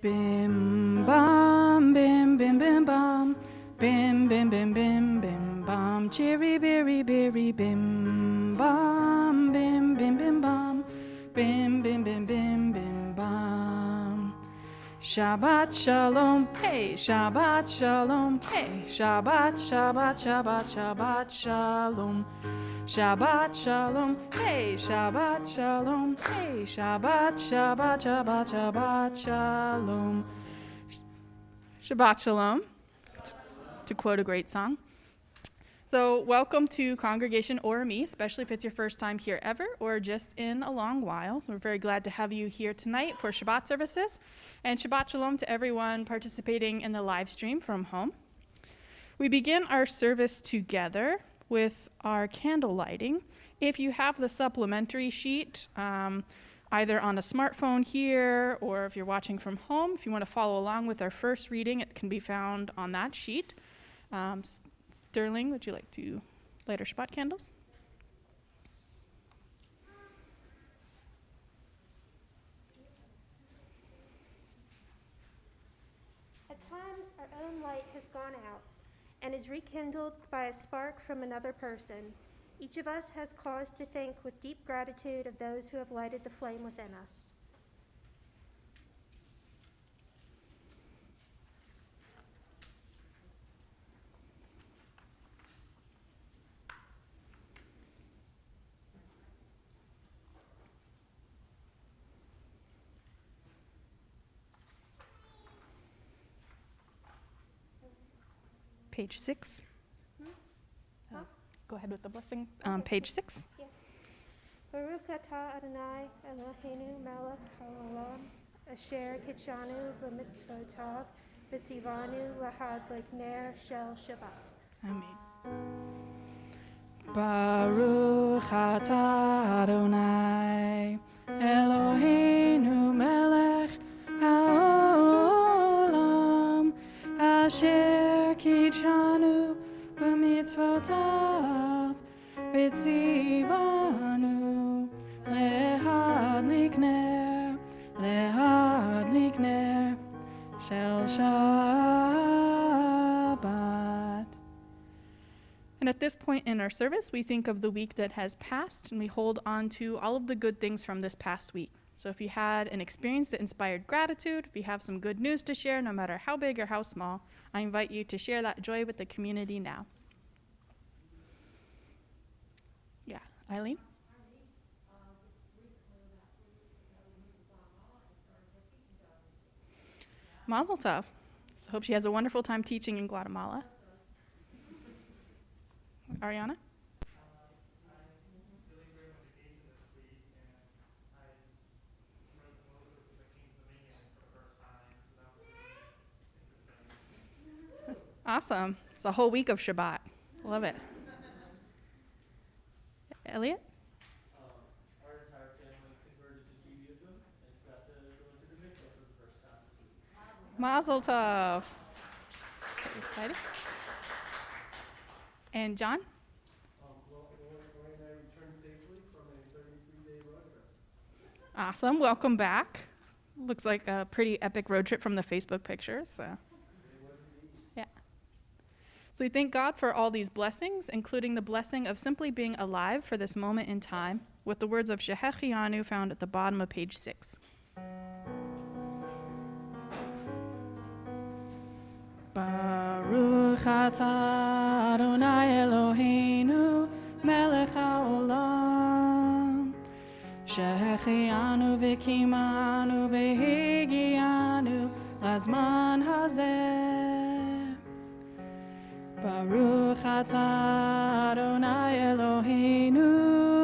Bim bam, bim bim bim bam, bim bim bim bim bim bam, chiri biri biri bim bam, bim bim bim bam, bim bim bim bim bim bam. Shabbat shalom, hey, Shabbat shalom, hey, Shabbat, Shabbat, Shabbat, Shabbat shalom. Shabbat shalom, hey, Shabbat shalom, hey, Shabbat, Shabbat, Shabbat, Shabbat shalom. Shabbat shalom, to quote a great song. So welcome to Congregation or Me, especially if it's your first time here ever or just in a long while. So we're very glad to have you here tonight for Shabbat services. And Shabbat shalom to everyone participating in the live stream from home. We begin our service together with our candle lighting. If you have the supplementary sheet, either on a smartphone here or if you're watching from home, if you want to follow along with our first reading, it can be found on that sheet. Sterling, would you like to light our Shabbat candles? At times, our own light has gone out and is rekindled by a spark from another person. Each of us has cause to think with deep gratitude of those who have lighted the flame within us. Page 6. Huh? Go ahead with the blessing. Page 6. Yeah. Baruch atah Adonai Eloheinu melech haolam asher kitshanu b'mitzvotav v'tzivanu lahadlik ner shel Shabbat. Amen. Baruch atah Adonai Eloheinu melech haolam asher kitshanu b'mitzvotav v'tzivanu lehadlik ner shel Shabbat. And at this point in our service, we think of the week that has passed, and we hold on to all of the good things from this past week. So if you had an experience that inspired gratitude, if you have some good news to share, no matter how big or how small, I invite you to share that joy with the community now. Yeah, Eileen? Mazel tov. So hope she has a wonderful time teaching in Guatemala. Ariana? Awesome. It's a whole week of Shabbat. Love it. Elliot? Our entire family converted to Judaism and got to go into the mikveh for the first time this week. Mazel tov. Excited? And John? Lauren and I returned safely from a 33-day road trip. Awesome. Welcome back. Looks like a pretty epic road trip from the Facebook pictures. So. Yeah. So we thank God for all these blessings, including the blessing of simply being alive for this moment in time, with the words of Shehechianu found at the bottom of page 6. Baruch atah Adonai Eloheinu melech haolam shehechianu v'kimanu v'higianu lazman hazeh. Baruch atah Adonai Eloheinu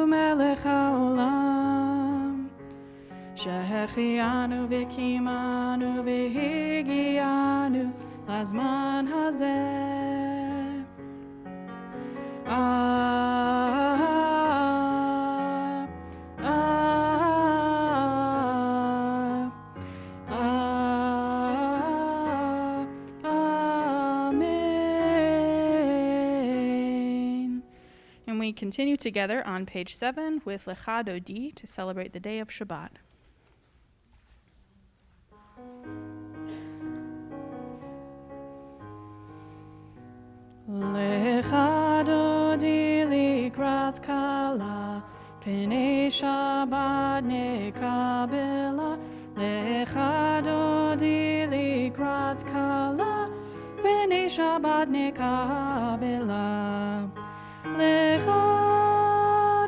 melech haolam shehechianu v'kimanu v'higianu lazman hazeh. Amen. And we continue together on page 7 with Lecha Dodi to celebrate the day of Shabbat. Shabbat nekabela. Lecha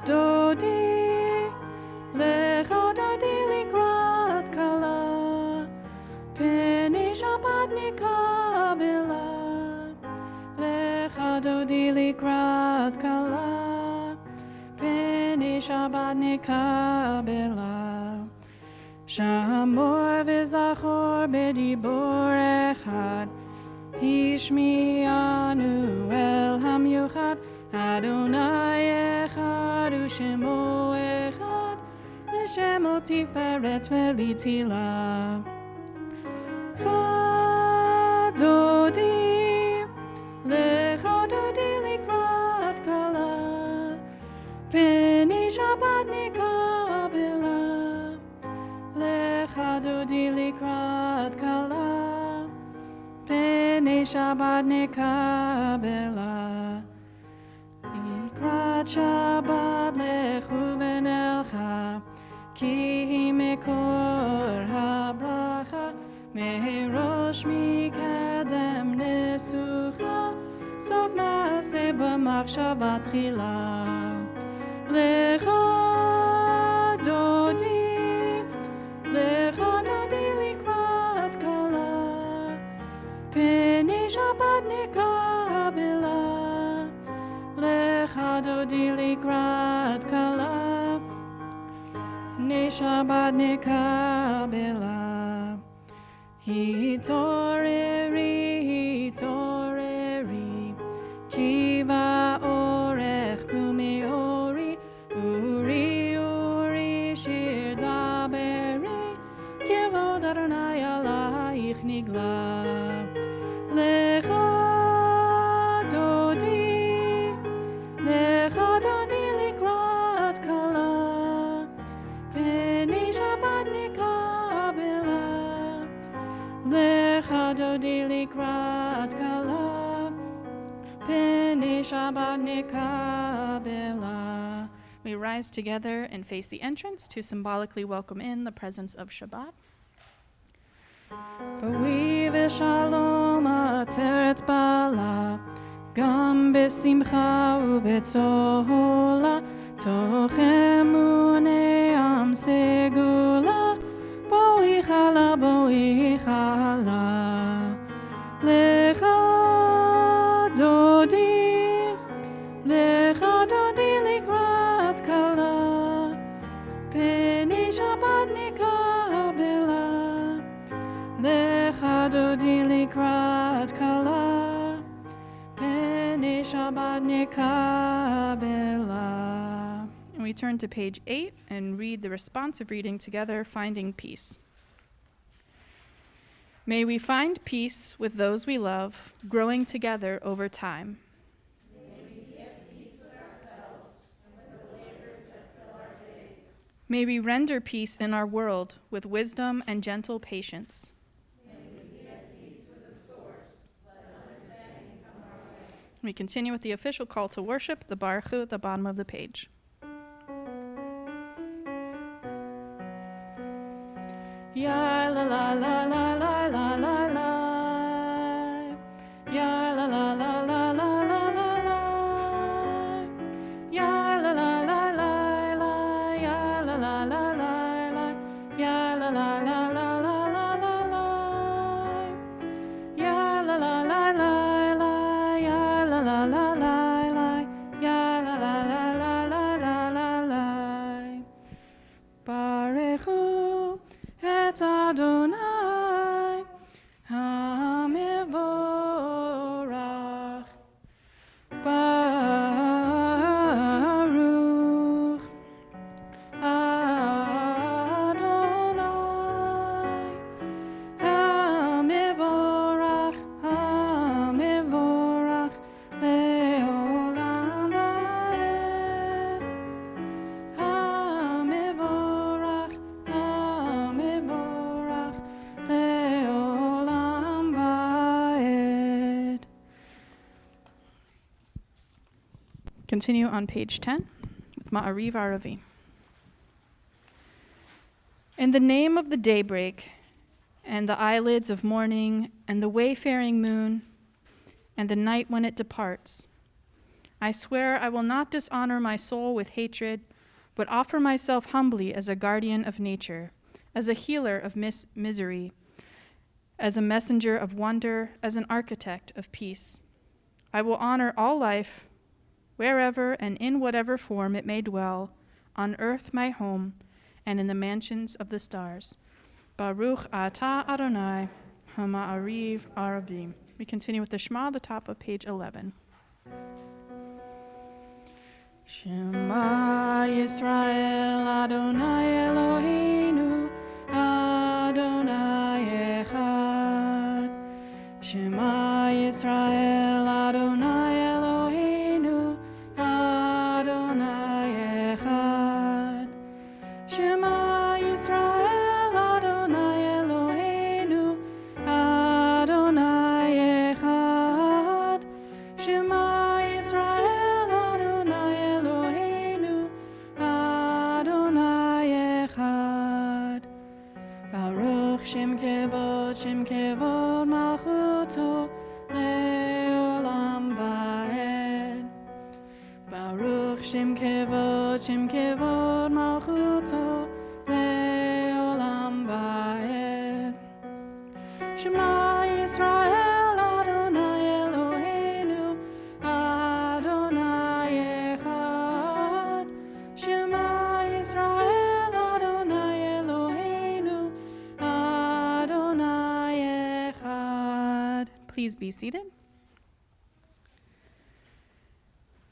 dodi likrat kala. Pene Shabbat nekabela. Lecha dodi likrat kala. Pene Shabbat nekabela. Shamor v'zachor b'dibor echad. Hishmi'anu el hamyuchad. Adonai echad u'shemo echad. L'shemo tiferet v'litila. Chadodi lechadodi likrat kala. Peni Shabbat nekabela. Lechadodi likrat kala. Pene Shabbat nekabela. Likrat Shabbat lechu v'nelcha. Ki hi mekor habracha. Mehirosh mikadem nesucha. Sof maaseh b'machshava tchila. Lecha dodi likrat kala. Pene Shabbat nekabela. Lecha dodi likrat kala. Pene Shabbat nekabela. Hitoreri kiva orech kumeori. Uri shir daberi. Kevod Adonai alaich nigla. Lecha dodi likrat kala. Pene Shabbat nekabela. Lecha dodi likrat kala. Pene Shabbat nekabela. We rise together and face the entrance to symbolically welcome in the presence of Shabbat. B'wi v'shalom ateret bala, gam b'simcha u'v'tzola, toch emune am segula, boi chala. Lecha dodi likrat kala. Pene Shabbat nekabela. Lecha dodi likrat kala. Pene Shabbat nekabela. And we turn to page 8 and read the responsive reading together, Finding Peace. May we find peace with those we love, growing together over time. May we be at peace with ourselves and with the labors that fill our days. May we render peace in our world with wisdom and gentle patience. May we be at peace with the source. Let understanding come our way. We continue with the official call to worship, the Baruch Hu, at the bottom of the page. Ya la la la la la la la la. Ya la la la la la la la la. Ya la la la la la. Ya la la la la la. Ya la la la la la la la la. Ya la la la la la. Ya la la la la la. Ya la la la la la la la. Baruch Hu et Adonai hamivorach. Baruch Adonai hamivorach leolam vaed. Hamivorach leolam vaed. Continue on page 10 with Ma'ariv Aravi. In the name of the daybreak and the eyelids of morning and the wayfaring moon and the night when it departs. I swear I will not dishonor my soul with hatred, but offer myself humbly as a guardian of nature, as a healer of misery, as a messenger of wonder, as an architect of peace. I will honor all life, wherever and in whatever form it may dwell, on earth my home, and in the mansions of the stars. Baruch atah Adonai, hama'ariv arabim. We continue with the Shema, the top of page 11. Shema Yisrael Adonai Eloheinu Adonai Echad. Shema Yisrael Adonai Eloheinu Adonai Echad. Shema Yisrael Adonai Eloheinu Adonai Echad. Shema Yisrael Adonai Eloheinu Adonai Echad. Baruch Shem Kevod Malchuto Le'olam Va'ed. Baruch Shem Kevod Malchuto Le'olam Va'ed. Shema Yisrael Adonai Eloheinu Adonai Echad. Shema Yisrael Adonai Eloheinu Adonai Echad. Please be seated.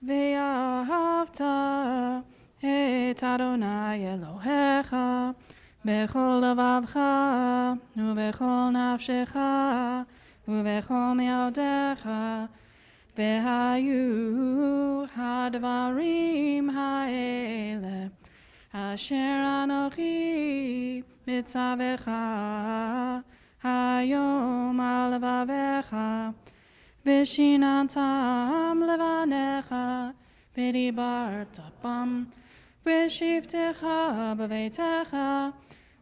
Ve'ahavta et Adonai Elohecha bechol levavcha ubechol nafshecha ubechol me'odecha ve'hayu hadvarim ha'ele asher anochi mitzavecha hayom al levavecha v'shinantam levanecha v'dibarta bam v'shivtecha b'veitecha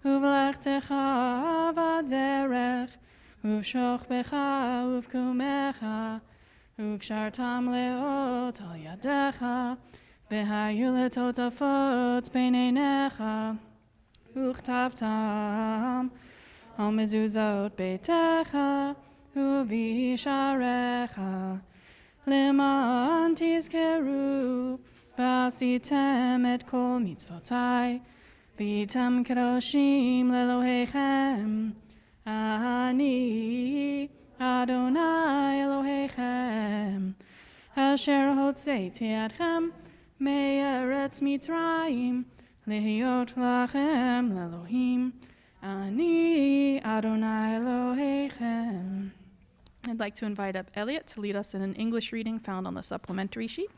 uv'lechtecha v'derech uv'shochbecha uv'kumecha uv'kshartam leot al yadecha v'hayu letotafot b'neinecha uchtavtam al mezuzot beitecha uv'isharecha leman tizkeru v'asitem et kol mitzvotai v'item kedoshim lelohechem ani Adonai Elohechem asher hotzeiti atchem me'eretz Mitzrayim lehiot lachem lelohim ani Adonai Elohechem. I'd like to invite up Elliot to lead us in an English reading found on the supplementary sheet.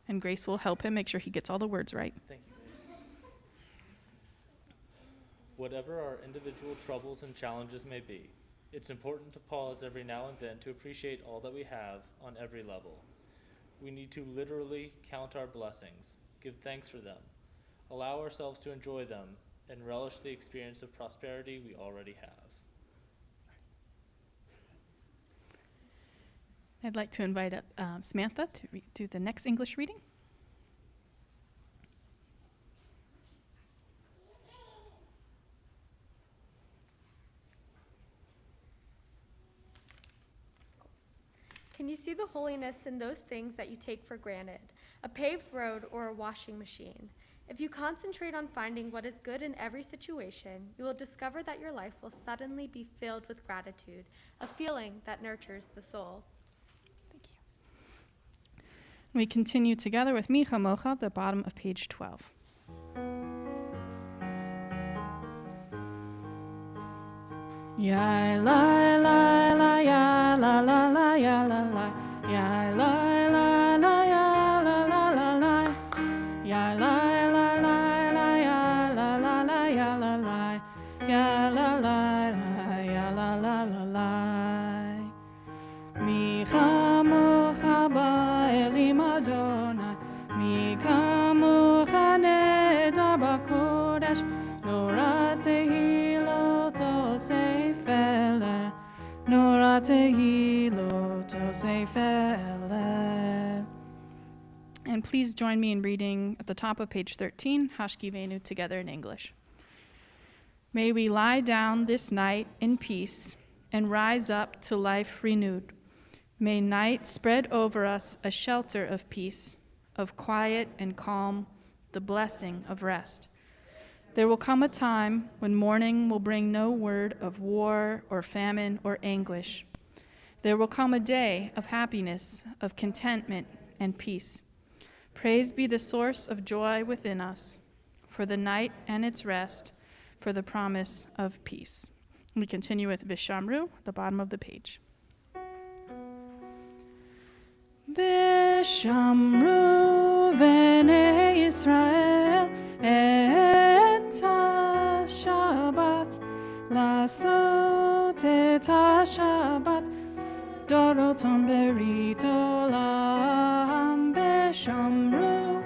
And Grace will help him make sure he gets all the words right. Thank you, Grace. Whatever our individual troubles and challenges may be, it's important to pause every now and then to appreciate all that we have on every level. We need to literally count our blessings, give thanks for them, allow ourselves to enjoy them, and relish the experience of prosperity we already have. I'd like to invite up Samantha to do the next English reading. Can you see the holiness in those things that you take for granted, a paved road or a washing machine? If you concentrate on finding what is good in every situation, you will discover that your life will suddenly be filled with gratitude, a feeling that nurtures the soul. Thank you. We continue together with Mi Chamocha, the bottom of page 12. Ya la la la ya la la la ya la la ya la la la ya la la la la ya la la la la ya la la la ya la la ya la la la ya la la la la Mi chamocha ba'elim Adonai Mi chamocha nedar b'kodesh Lo ra tehilot osefet Vatehilo Tosefele. And please join me in reading at the top of page 13, Hashkivenu, together in English. May we lie down this night in peace and rise up to life renewed. May night spread over us a shelter of peace, of quiet and calm, the blessing of rest. There will come a time when morning will bring no word of war or famine or anguish. There will come a day of happiness, of contentment and peace. Praise be the source of joy within us, for the night and its rest, for the promise of peace. We continue with Vishamru, the bottom of the page. Vishamru v'nei Yisrael et ha-Shabbat, lasot et ha-Shabbat, dorotam berit olam. Vishamru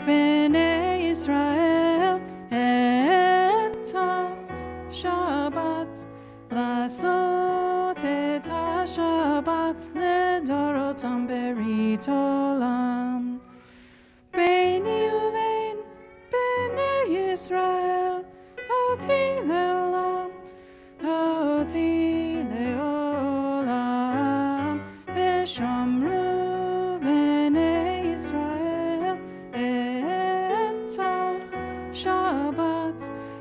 v'nei Yisrael et ha-Shabbat, lasot et ha-Shabbat, ledorotam berit olam. Beini uvein b'nei Yisrael, oti leolam, oti leolam. Vishamru v'nei Yisrael et ha-Shabbat,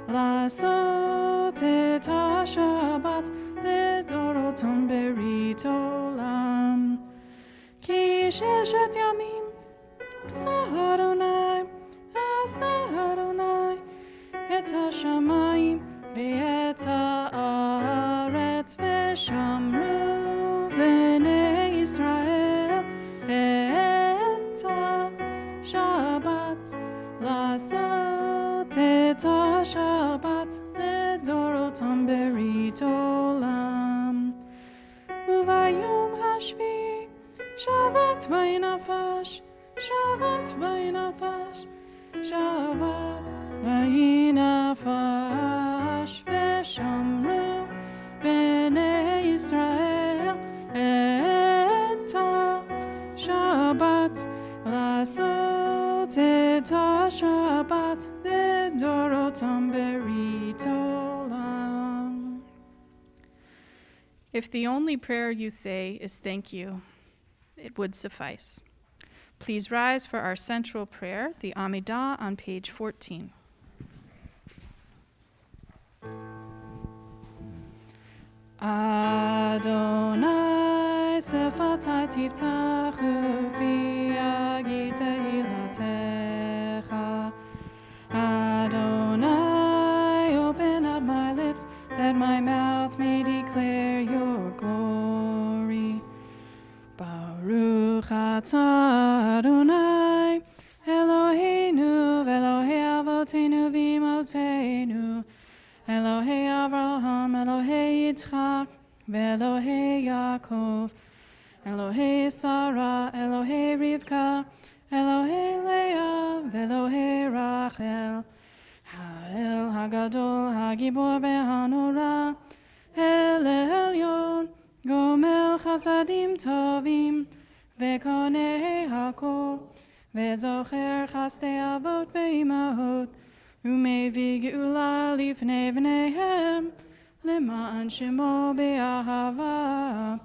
lasot et ha-Shabbat, ledorotam berit olam. Ki sheshet yamim asa Adonai et ha-shamayim ve'et ha'aretz. Vishamru v'nei Yisrael et ha-Shabbat, lasot et ha-Shabbat, ledorotam berit olam. Uvayom hashvi Shabbat vayinafash, Shabbat vayinafash, Shabbat vayinafash. Vishamru v'nei Yisrael et ha-Shabbat, lasot et ha-Shabbat, ledorotam berit olam. If the only prayer you say is thank you, it would suffice. Please rise for our central prayer, the Amidah, on page 14. Adonai sefatai tiftachu v'yagi tehilatecha. Adonai, open up my lips, that my mouth may declare your glory. Baruch atah Adonai, Eloheinu v'Elohei avotenu v'imotenu, Elohei Avraham, Elohei Yitzchak, v'Elohei Yaakov, Elohei Sarah, Elohei Rivka, Elohei Leah, v'Elohei Rachel, Ha'el Hagadol, Hagibor v'Hanora, El Elyon, Gomel Chasadim Tovim, Vekonei Hakol, Vezocher Chastei Avot Ve'imahot, Umevi Geula Lifnei Bneihem, Leman Shemo Be'ahava,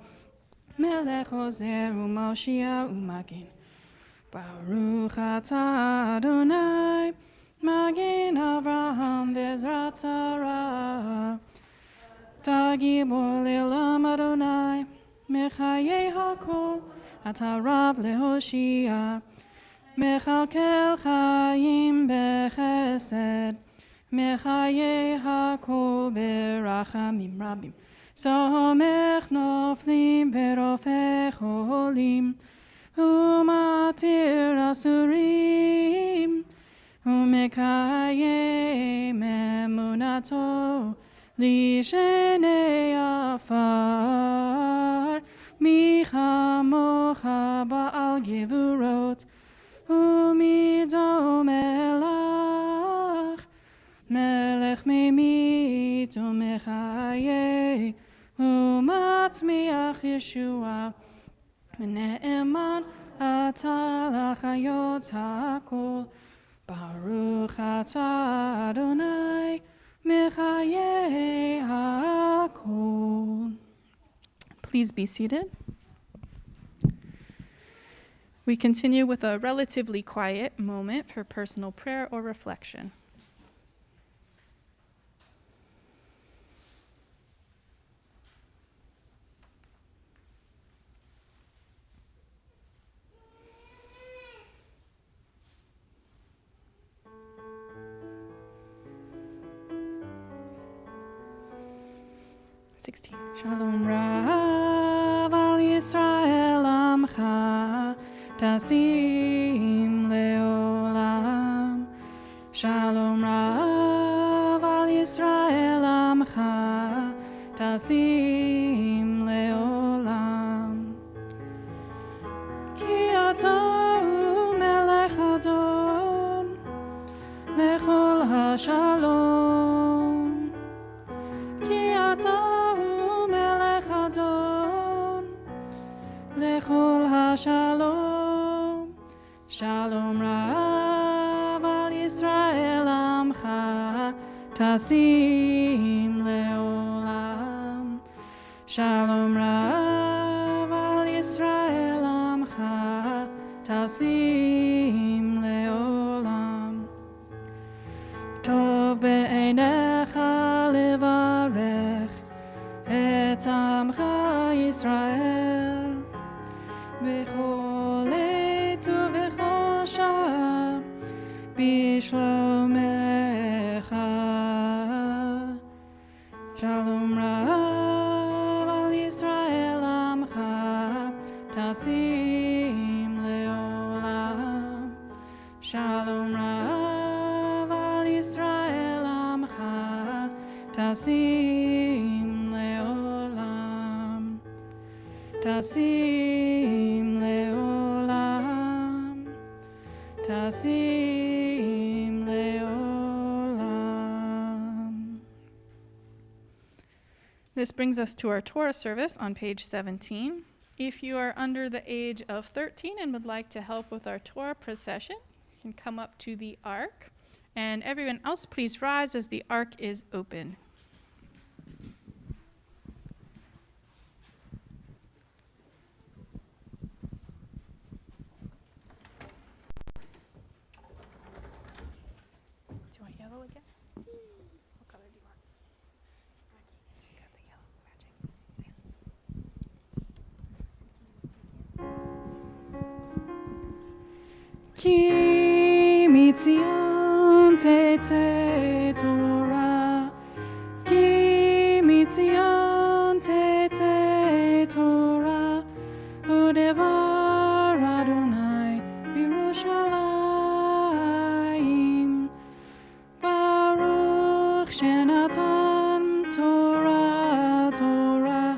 Melech Ozer U'Moshia U'Magin. Baruch atah Adonai, Magin Avraham Ve'ezrat Sarah. Tagibor le'olam Adonai, Mechayei hakol, Ata Rav lehoshia. Mechalkel chayim bechesed, Mechayei hakol berachamim rabim. Somech noflim berofech olim, Umatir asurim, Umekayem emunato, Lishenei afar, Michamocha ba'al gevurot, Umido melach, Melech memit umechaye, ומצמיח ישועה, ונאמן אתה לחיות הכל. ברוך אתה אדוני מחיי הכל. Please be seated. We continue with a relatively quiet moment for personal prayer or reflection. Shalom Rav al Yisrael Amcha Tasim Leolam. Shalom Rav al Yisrael Amcha Tasim Leolam. Ki ata hu melech adon lechol hashalom. Ki ata lechol hashalom. Shalom Rav al Yisrael Amcha Tasim Leolam. Shalom Rav al Yisrael Amcha Tasim Leolam. Tov be'einecha levarech et Amcha Yisrael bechol עת ובכל שעה בשלומך. שלום רב על ישראל עמך תשים לעולם. שלום רב על ישראל עמך תשים לעולם. תשים לעולם. תשים לעולם. This brings us to our Torah service on page 17. If you are under the age of 13 and would like to help with our Torah procession, you can come up to the ark. And everyone else, please rise as the ark is open. Do you want yellow again? What color do you want? You got the yellow, magic. Nice. כי מציון תצא תורה, כי מציון תצא תורה, ודבר אדוני בירושלים. ברוך שנתן תורה תורה,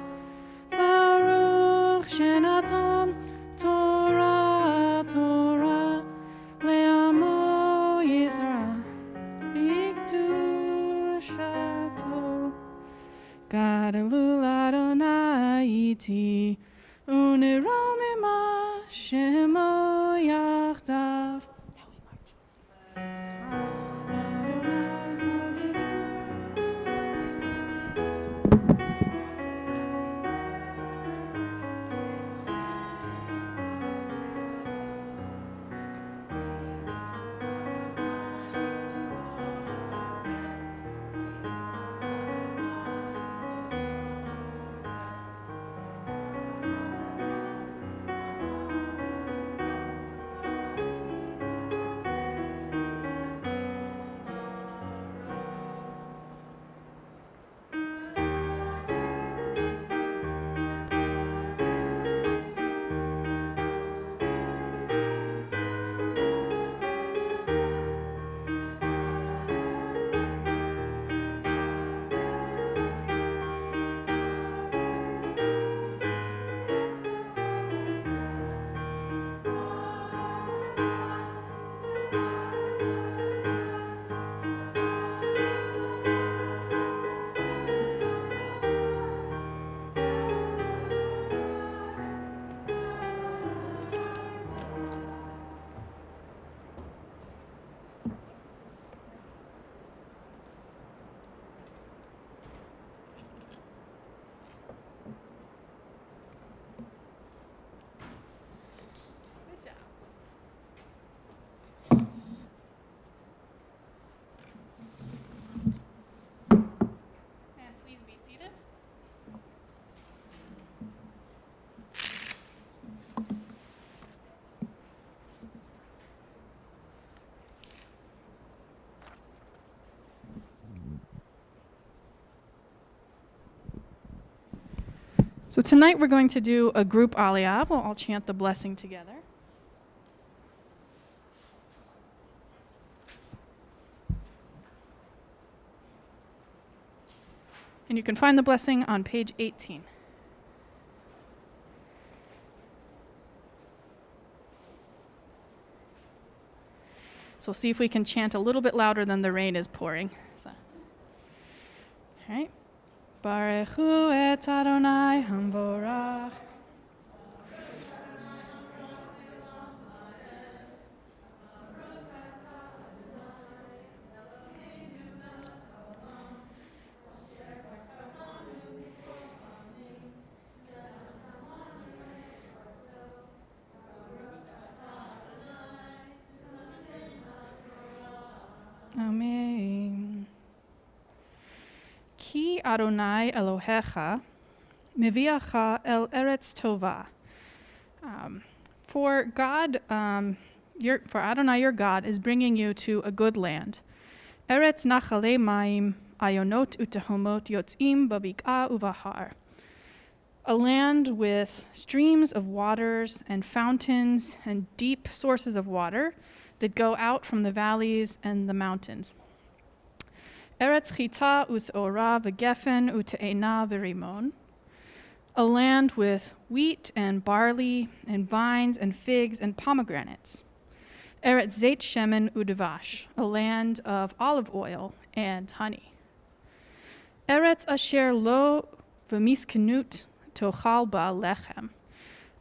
ברוך שנתן תורה תורה, לעמו ישראל בקדושתו. גדלו לאדוני איתי, ונרוממה שמו יחדיו. So tonight we're going to do a group aliyah. We'll all chant the blessing together. And you can find the blessing on page 18. So we'll see if we can chant a little bit louder than the rain is pouring. So. All right. Barechu et Adonai Hamvorach. Amen. Ki Adonai Elohecha meviacha el eretz tova. For Adonai your God is bringing you to a good land. Eretz nachale maim ayonot utehomot yotzim babik'a uvahar. A land with streams of waters and fountains and deep sources of water that go out from the valleys and the mountains. Eretz chita us'ora v'gefen u'te'ena v'rimon. A land with wheat and barley and vines and figs and pomegranates. Eretz zeit shemen u'devash. A land of olive oil and honey. Eretz asher lo v'miskenut tochal ba lechem.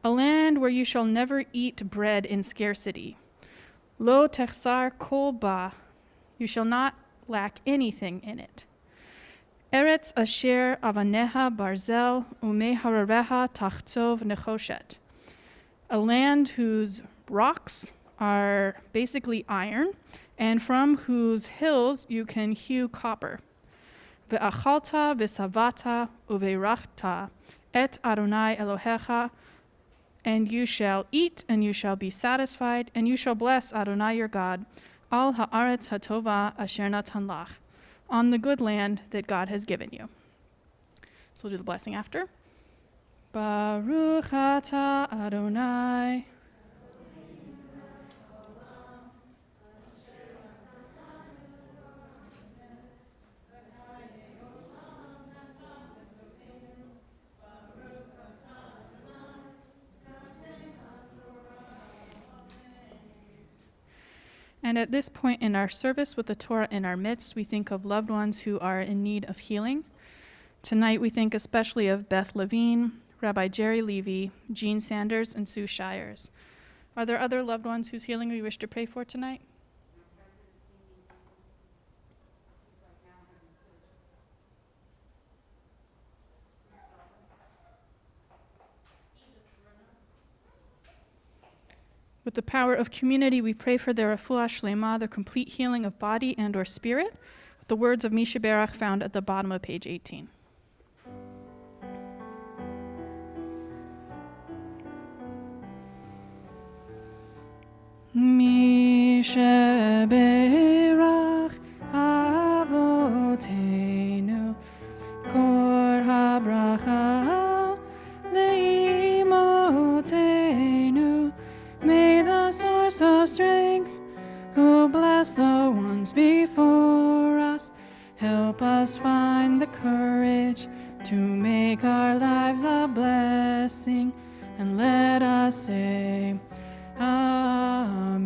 A land where you shall never eat bread in scarcity. Lo techsar kol ba, you shall not lack anything in it. Eretz asher avaneha barzel umeharareha tachtov nechoshet. A land whose rocks are basically iron, and from whose hills you can hew copper. Ve'achalta v'savata uve'rachta et Adonai Elohecha. And you shall eat, and you shall be satisfied, and you shall bless Adonai your God, al ha'aretz hatova asher natan lach, on the good land that God has given you. So we'll do the blessing after. Baruch atah Adonai. And at this point in our service with the Torah in our midst, we think of loved ones who are in need of healing. Tonight we think especially of Beth Levine, Rabbi Jerry Levy, Jean Sanders, and Sue Shires. Are there other loved ones whose healing we wish to pray for tonight? With the power of community, we pray for their refuah shlema, their complete healing of body and or spirit, with the words of Misha Berach found at the bottom of page 18. Misha Berach avotenu kor habracha leimotenu. May the source of strength, who bless the ones before us, help us find the courage to make our lives a blessing, and let us say, Amen.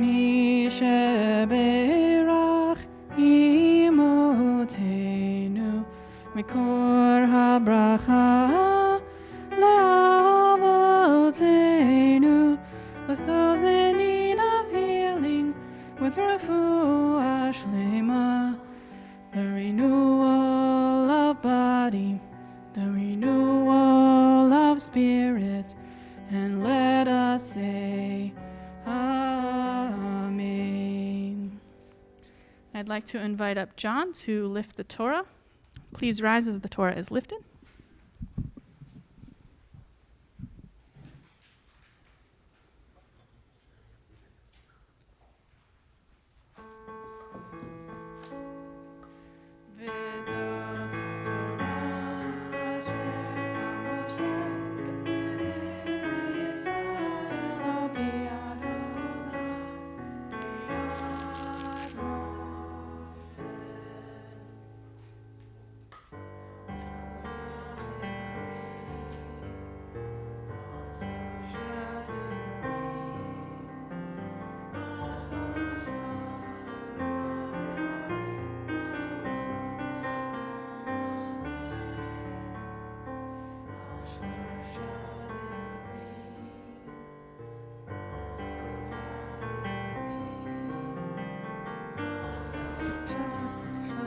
Misheberach imotenu, mikor habracha le'avotenu. Bless those in need of healing with refuah shlema, the renewal of body, the renewal of spirit, and let us say, Amen. I'd like to invite up John to lift the Torah. Please rise as the Torah is lifted. Vezot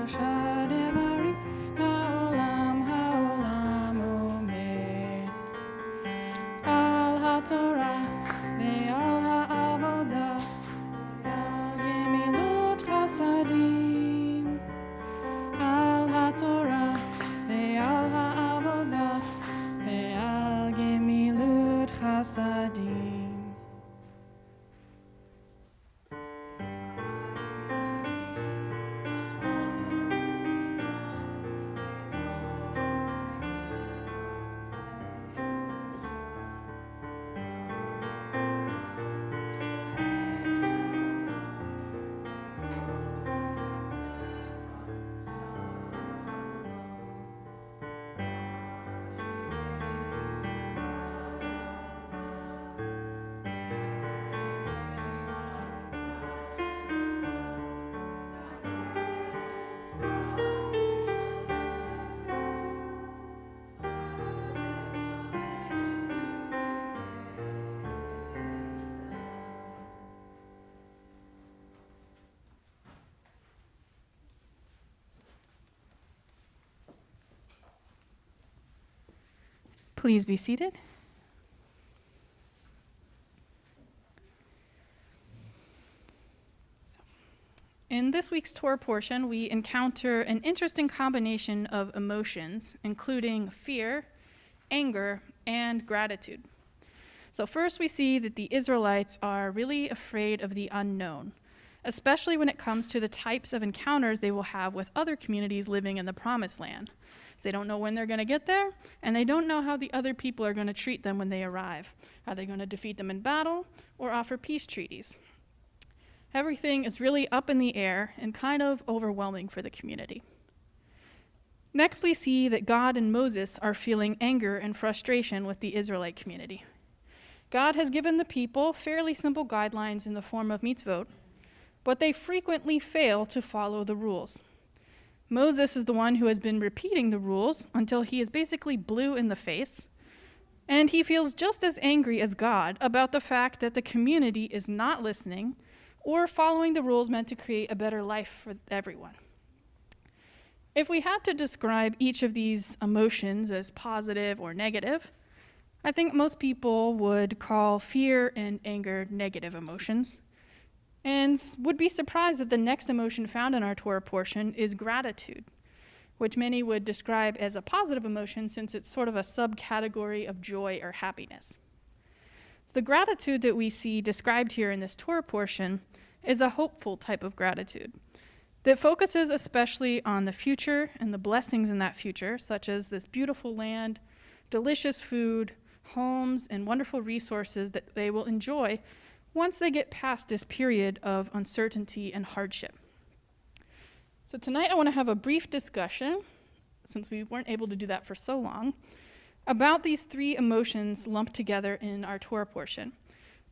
Shadevarim, Haolam, Haolam Omer. Al HaTorah, Ve'al HaAvodah, Al Gemilut Chasadim. Al HaTorah, Ve'al HaAvodah, Ve'al Gemilut Chasadim. Please be seated. In this week's Torah portion, we encounter an interesting combination of emotions, including fear, anger, and gratitude. So first we see that the Israelites are really afraid of the unknown, especially when it comes to the types of encounters they will have with other communities living in the Promised Land. They don't know when they're going to get there, and they don't know how the other people are going to treat them when they arrive. Are they going to defeat them in battle or offer peace treaties? Everything is really up in the air and kind of overwhelming for the community. Next, we see that God and Moses are feeling anger and frustration with the Israelite community. God has given the people fairly simple guidelines in the form of mitzvot, but they frequently fail to follow the rules. Moses is the one who has been repeating the rules until he is basically blue in the face, and he feels just as angry as God about the fact that the community is not listening or following the rules meant to create a better life for everyone. If we had to describe each of these emotions as positive or negative, I think most people would call fear and anger negative emotions, and would be surprised that the next emotion found in our Torah portion is gratitude, which many would describe as a positive emotion since it's sort of a subcategory of joy or happiness. The gratitude that we see described here in this Torah portion is a hopeful type of gratitude that focuses especially on the future and the blessings in that future, such as this beautiful land, delicious food, homes, and wonderful resources that they will enjoy once they get past this period of uncertainty and hardship. So tonight I want to have a brief discussion, since we weren't able to do that for so long, about these three emotions lumped together in our Torah portion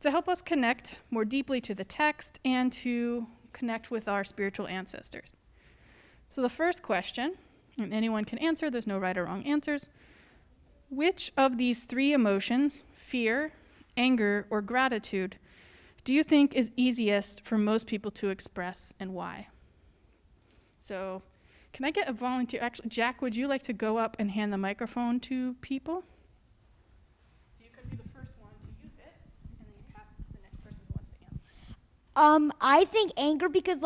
to help us connect more deeply to the text and to connect with our spiritual ancestors. So the first question, and anyone can answer, there's no right or wrong answers, which of these three emotions, fear, anger, or gratitude, do you think is easiest for most people to express, and why? So can I get a volunteer? Actually, Jack, would you like to go up and hand the microphone to people? So you could be the first one to use it, and then you pass it to the next person who wants to answer. I think anger because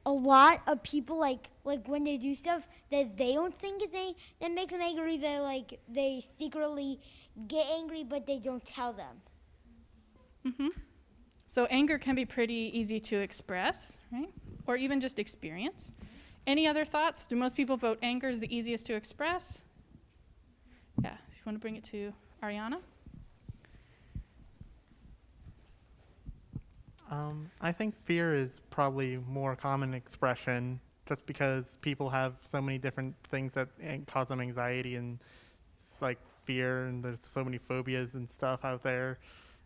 a lot of people like when they do stuff that they don't think is that makes them angry, they secretly get angry but they don't tell them. Mm-hmm. So anger can be pretty easy to express, right? Or even just experience. Any other thoughts? Do most people vote anger is the easiest to express? Yeah, if you want to bring it to Ariana. I think fear is probably more common expression just because people have so many different things that cause them anxiety, and it's like fear, and there's so many phobias and stuff out there.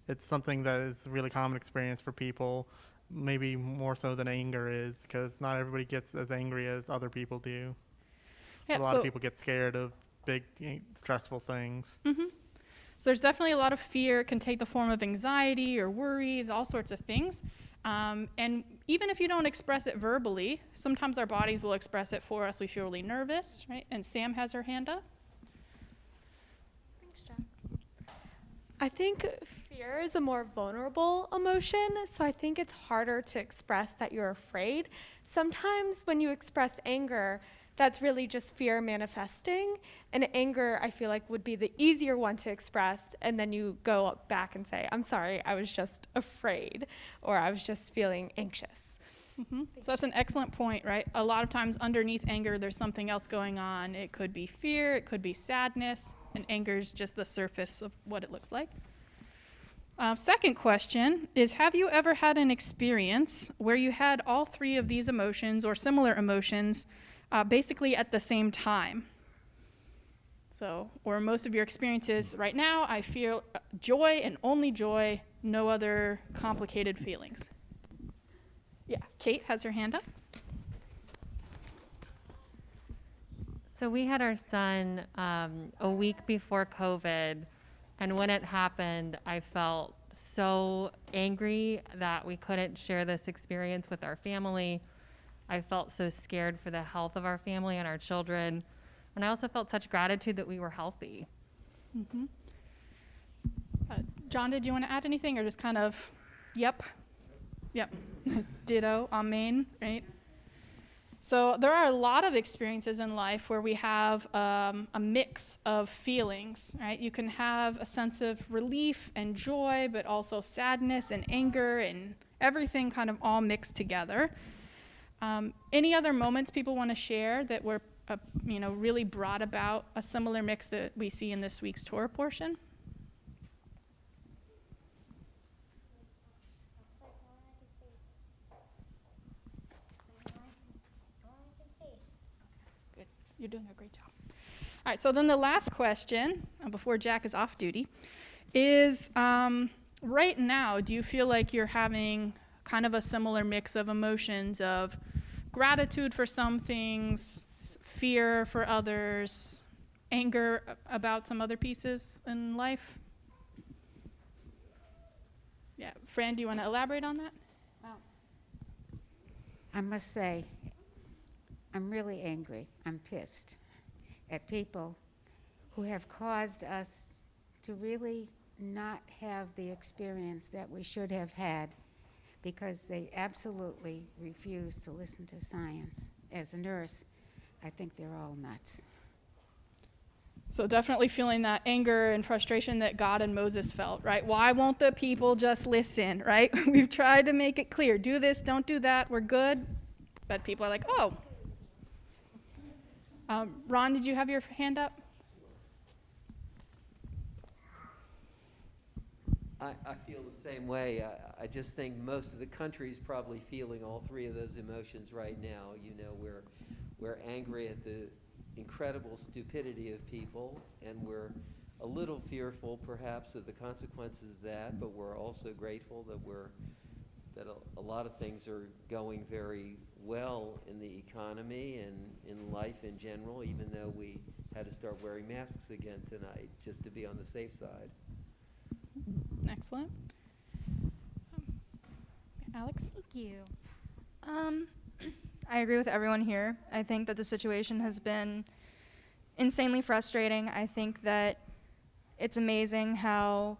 It's something that is a really common experience for people, maybe more so than anger is, because not everybody gets as angry as other people do. Yeah, a lot of people get scared of big, stressful things. Mm-hmm. So there's definitely a lot of fear. It can take the form of anxiety or worries, all sorts of things. And even if you don't express it verbally, sometimes our bodies will express it for us. We feel really nervous, right? And Sam has her hand up. Thanks, Jack. I think fear is a more vulnerable emotion, so I think it's harder to express that you're afraid. Sometimes when you express anger, that's really just fear manifesting, and anger, I feel like, would be the easier one to express, and then you go back and say, I'm sorry, I was just afraid, or I was just feeling anxious. So that's an excellent point, right? A lot of times underneath anger, there's something else going on. It could be fear, it could be sadness, and anger is just the surface of what it looks like. Second question is, have you ever had an experience where you had all three of these emotions or similar emotions basically at the same time? So, or most of your experiences right now, I feel joy and only joy, no other complicated feelings. Yeah, Kate has her hand up. So we had our son a week before COVID, and when it happened, I felt so angry that we couldn't share this experience with our family. I felt so scared for the health of our family and our children, and I also felt such gratitude that we were healthy. John, did you want to add anything, or just kind of, yep, ditto, amen, right? So there are a lot of experiences in life where we have a mix of feelings, right? You can have a sense of relief and joy, but also sadness and anger and everything kind of all mixed together. Any other moments people want to share that were, really brought about a similar mix that we see in this week's Torah portion? You're doing a great job. All right, so then the last question, before Jack is off duty, is right now, do you feel like you're having kind of a similar mix of emotions of gratitude for some things, fear for others, anger about some other pieces in life? Yeah, Fran, do you want to elaborate on that? Well, I must say, I'm really angry. I'm pissed at people who have caused us to really not have the experience that we should have had because they absolutely refuse to listen to science. As a nurse, I think they're all nuts. So definitely feeling that anger and frustration that God and Moses felt, right? Why won't the people just listen, right? We've tried to make it clear. Do this, don't do that, we're good. But people are like, oh. Ron, did you have your hand up? I feel the same way. I just think most of the country's probably feeling all three of those emotions right now. We're angry at the incredible stupidity of people, and we're a little fearful perhaps of the consequences of that, but we're also grateful that a lot of things are going very well in the economy and in life in general, even though we had to start wearing masks again tonight just to be on the safe side. Excellent. Alex? Thank you. I agree with everyone here. I think that the situation has been insanely frustrating. I think that it's amazing how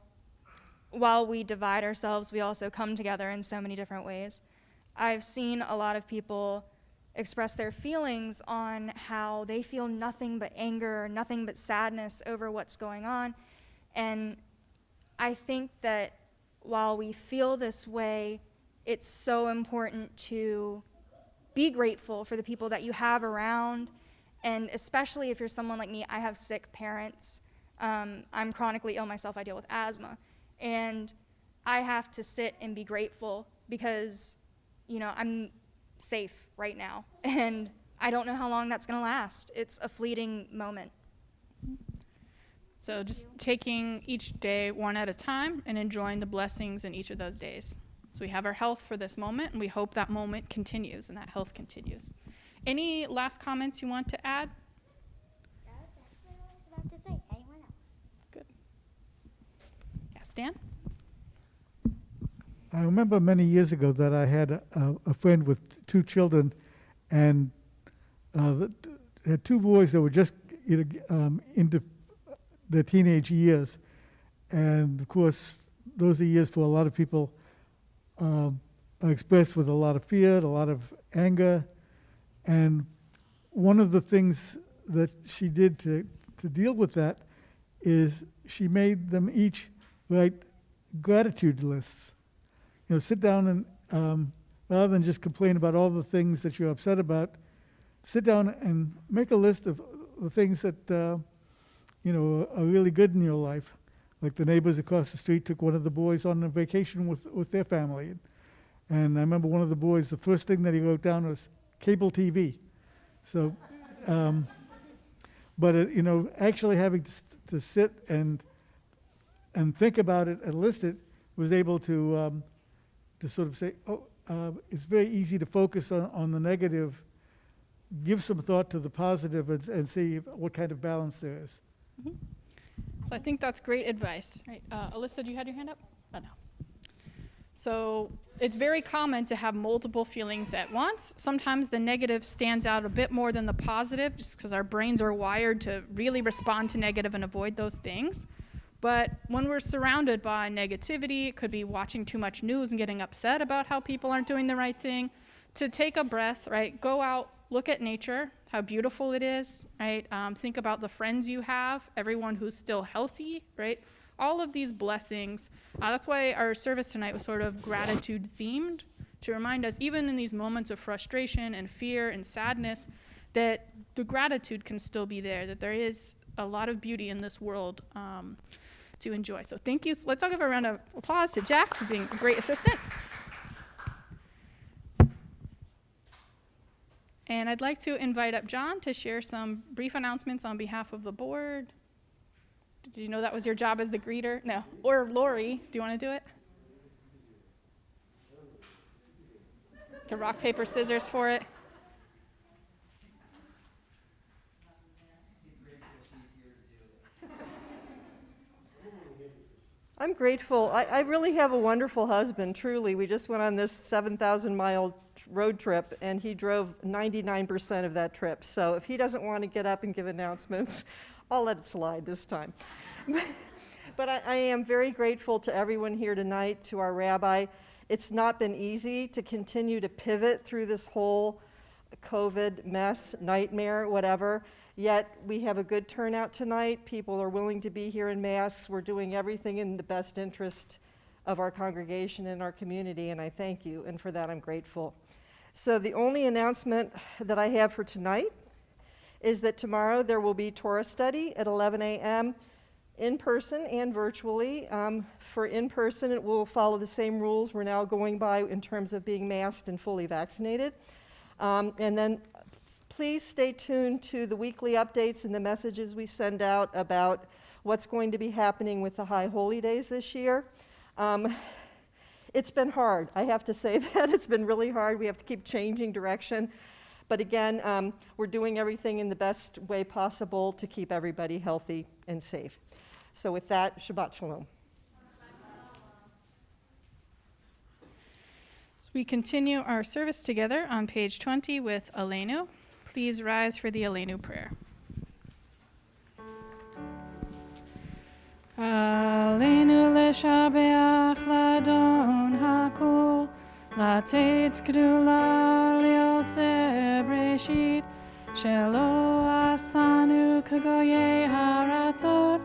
while we divide ourselves, we also come together in so many different ways. I've seen a lot of people express their feelings on how they feel nothing but anger, nothing but sadness over what's going on. And I think that while we feel this way, it's so important to be grateful for the people that you have around. And especially if you're someone like me, I have sick parents. I'm chronically ill myself. I deal with asthma. And I have to sit and be grateful because, I'm safe right now. And I don't know how long that's going to last. It's a fleeting moment. So just taking each day one at a time and enjoying the blessings in each of those days. So we have our health for this moment, and we hope that moment continues and that health continues. Any last comments you want to add? That's what I was about to say. Anyone else? Good. Yeah, Stan? I remember many years ago that I had a friend with 2 children, and had 2 boys that were just into their teenage years. And of course, those are years for a lot of people are expressed with a lot of fear, a lot of anger. And one of the things that she did to deal with that is she made them each write gratitude lists. Sit down and rather than just complain about all the things that you're upset about, sit down and make a list of the things that are really good in your life. Like the neighbors across the street took one of the boys on a vacation with their family. And I remember one of the boys, the first thing that he wrote down was cable TV. So, but actually having to sit and think about it and list it, was able to sort of say, it's very easy to focus on the negative, give some thought to the positive, and see what kind of balance there is. Mm-hmm. So I think that's great advice. Right. Alyssa, do you have your hand up? Oh, no. So it's very common to have multiple feelings at once. Sometimes the negative stands out a bit more than the positive, just because our brains are wired to really respond to negative and avoid those things. But when we're surrounded by negativity, it could be watching too much news and getting upset about how people aren't doing the right thing, to take a breath, right? Go out, look at nature, how beautiful it is, right? Think about the friends you have, everyone who's still healthy, right? All of these blessings. That's why our service tonight was sort of gratitude themed, to remind us, even in these moments of frustration and fear and sadness, that the gratitude can still be there, that there is a lot of beauty in this world to enjoy. So thank you. Let's all give a round of applause to Jack for being a great assistant. And I'd like to invite up John to share some brief announcements on behalf of the board. Did you know that was your job as the greeter? No. Or Lori, do you want to do it? Can rock, paper, scissors for it. I'm grateful. I really have a wonderful husband, truly. We just went on this 7,000-mile road trip, and he drove 99% of that trip. So if he doesn't want to get up and give announcements, I'll let it slide this time. But I am very grateful to everyone here tonight, to our rabbi. It's not been easy to continue to pivot through this whole COVID mess, nightmare, whatever. Yet we have a good turnout tonight. People are willing to be here in Mass. We're doing everything in the best interest of our congregation and our community, and I thank you, and for that I'm grateful. So the only announcement that I have for tonight is that tomorrow there will be Torah study at 11 a.m. in person and virtually. For in person, it will follow the same rules we're now going by in terms of being masked and fully vaccinated. And then please stay tuned to the weekly updates and the messages we send out about what's going to be happening with the High Holy Days this year. It's been hard, I have to say that. It's been really hard. We have to keep changing direction. But again, we're doing everything in the best way possible to keep everybody healthy and safe. So with that, Shabbat Shalom. So we continue our service together on page 20 with Aleinu. Please rise for the Aleinu prayer. Aleinu leshabeach ladon hakol, latet gdula liotze breshit, shelo asanu kagoye haratzot,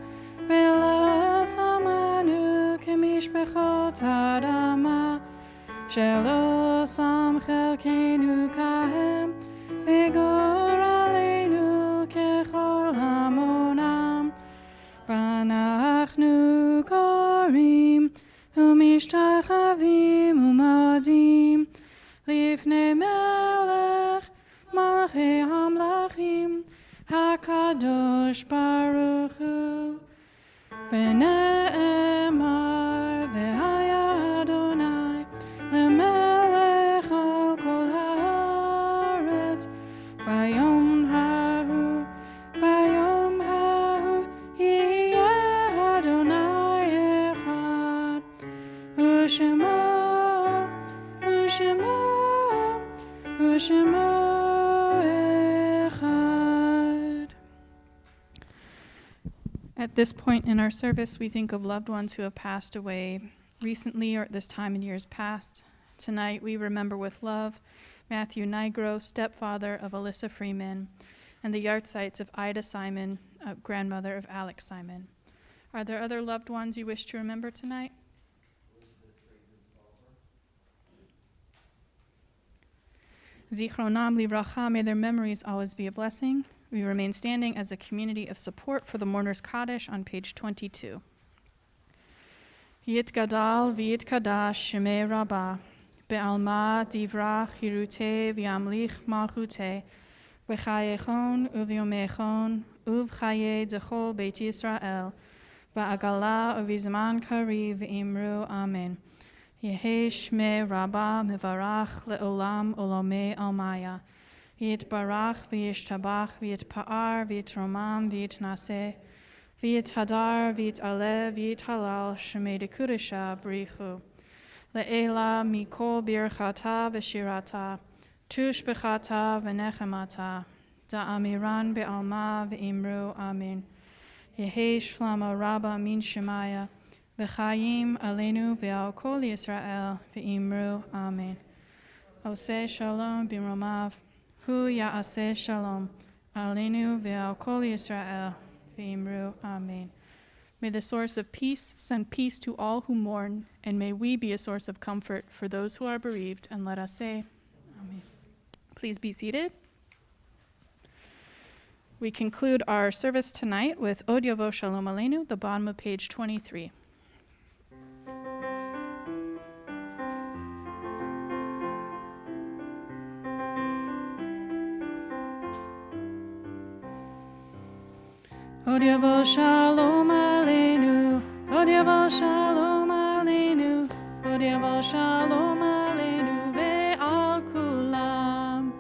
velo samanu kemishbechot adama, shelo sam chelkenu kahem, Vigor aleinu kechol hamonam, v'anachnu korim umishtachavim umadim lifnei melech malchei hamlachim hakadosh baruch hu v'ne'emar v'haya Adonai lemelech al kol haaretz Bayom hahu, yeh Adonai echad, u'shema echad. At this point in our service, we think of loved ones who have passed away recently or at this time in years past. Tonight, we remember with love Matthew Nigro, stepfather of Alyssa Freeman, and the yahrzeit of Ida Simon, grandmother of Alex Simon. Are there other loved ones you wish to remember tonight? Zichronam livracha, may their memories always be a blessing. We remain standing as a community of support for the Mourners Kaddish on page 22. Yit gadal v'yit kadash shemei rabbah, be'alma divra chirute v'yamlich malchute, v'chayechon uvyomechon uvchaye dechol beit Yisrael, v'agala uvizman kari v'imru amen. Yehe shmei rabbah mevarach le'olam olamei almaya. Yitbarach v'yishtabach v'yitpa'ar v'yitromam v'yitnaseh v'yithadar v'yitalev v'yithalal shemei dekudesha b'richu le'ela mikol birchata v'shirata tush b'chata v'nechemata da'amiran be'alma v'imru amen. Yehe shlama rabba min shemaya v'chayim aleinu ve'al kol Yisrael v'imru amen. Oseh shalom b'romav Hu ya'aseh shalom, aleinu ve'al kol Yisrael, v'imru amen. May the source of peace send peace to all who mourn, and may we be a source of comfort for those who are bereaved, and let us say, amen. Please be seated. We conclude our service tonight with Od Yavo Shalom Aleinu, the bottom of page 23. Od Yavo Shalom Aleinu, Od Yavo Shalom Aleinu, Od Yavo Shalom Aleinu ve'al kulam.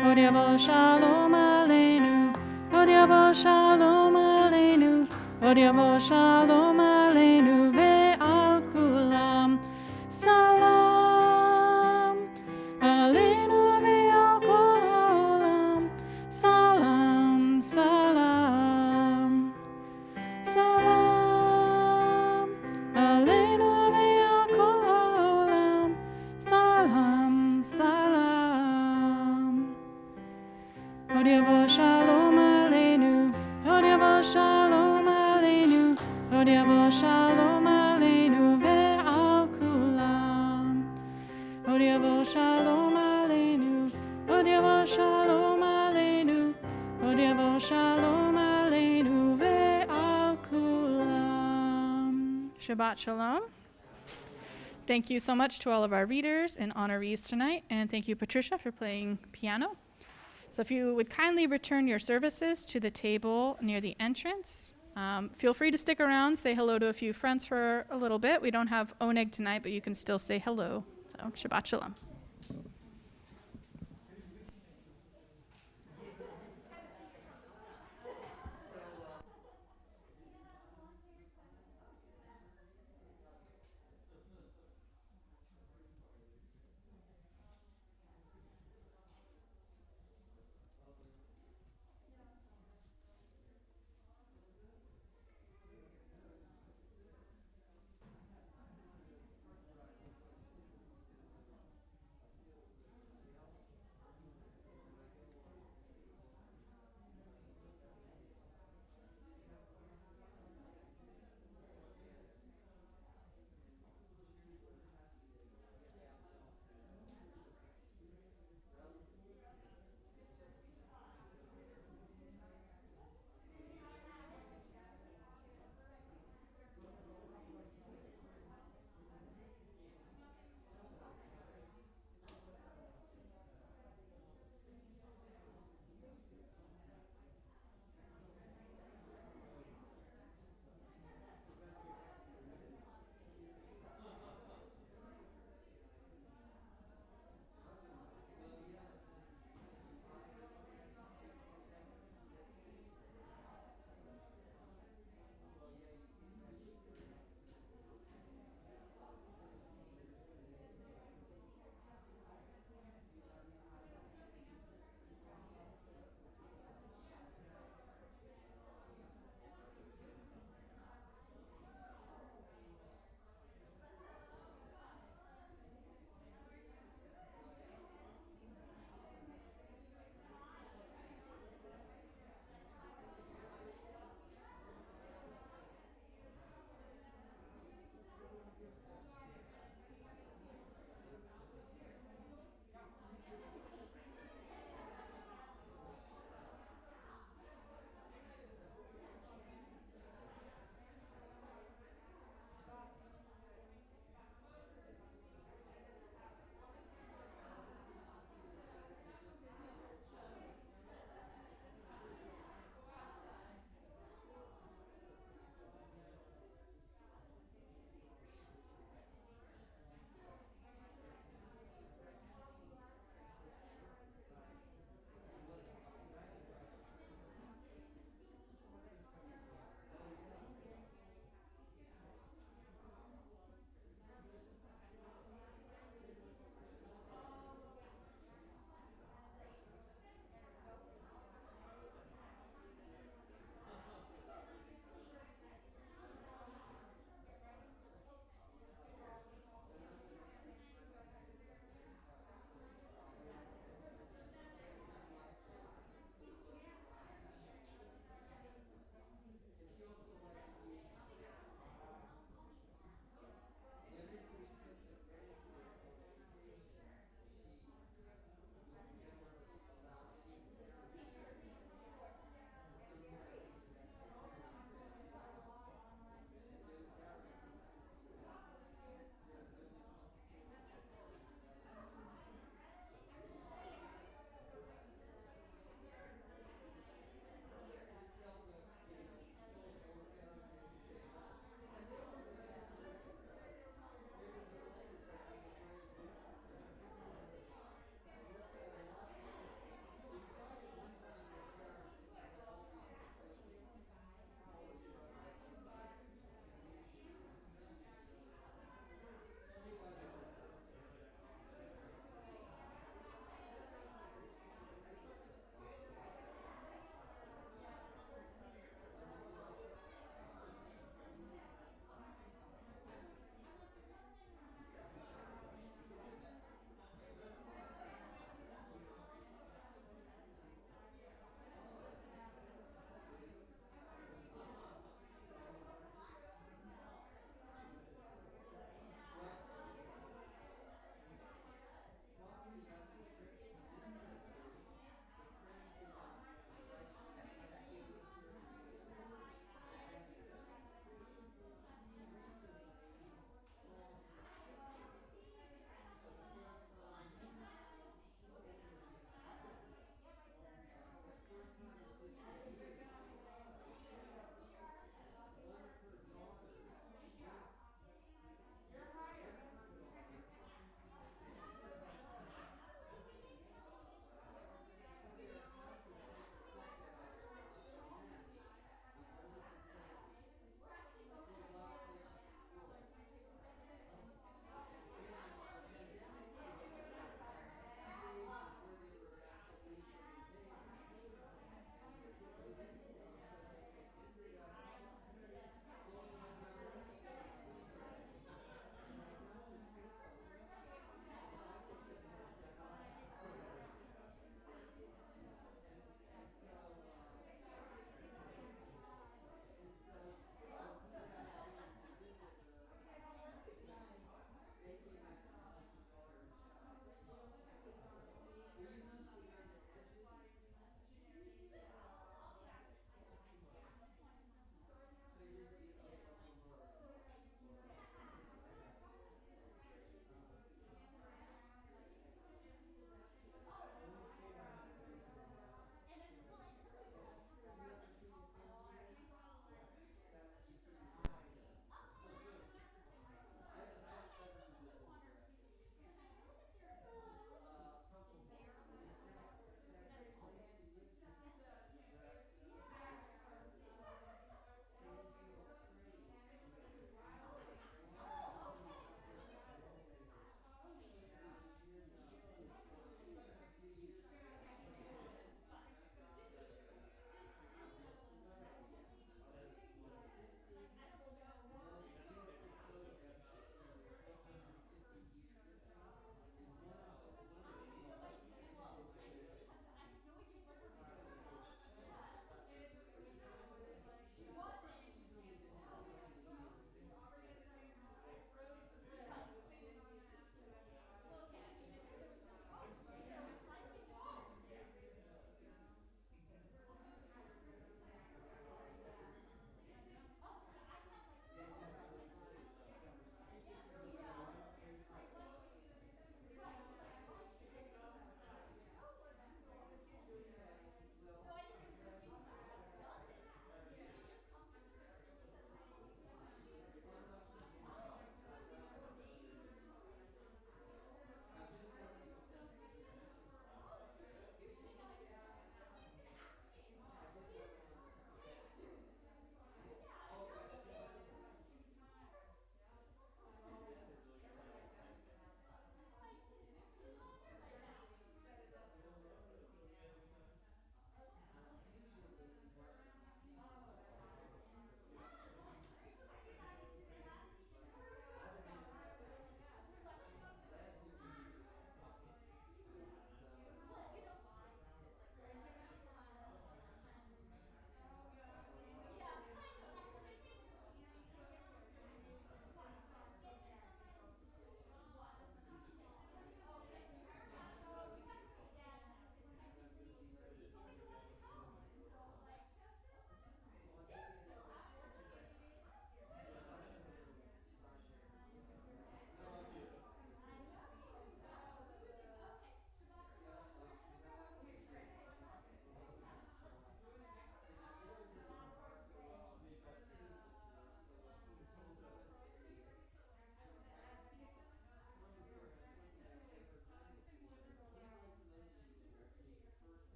Od Yavo Shalom Aleinu, Od Yavo Shalom Aleinu, Od Yavo Shalom Aleinu ve'al kulam. Salam Aleinu ve'al kol ha'olam. Salam, salam, salam Aleinu ve'al kol ha'olam. Salam, salam. Od Yavo Shalom Aleinu, Od Yavo Shalom Aleinu, Od Yavo Shalom Aleinu ve'al kulam. Od Yavo Shalom Aleinu, Od Yavo Shalom Aleinu, Od Yavo Shalom Aleinu ve'al kulam. Shabbat Shalom. Thank you so much to all of our readers and honorees tonight, and thank you, Patricia, for playing piano. So if you would kindly return your services to the table near the entrance. Feel free to stick around, say hello to a few friends for a little bit. We don't have oneg tonight, but you can still say hello. So Shabbat Shalom.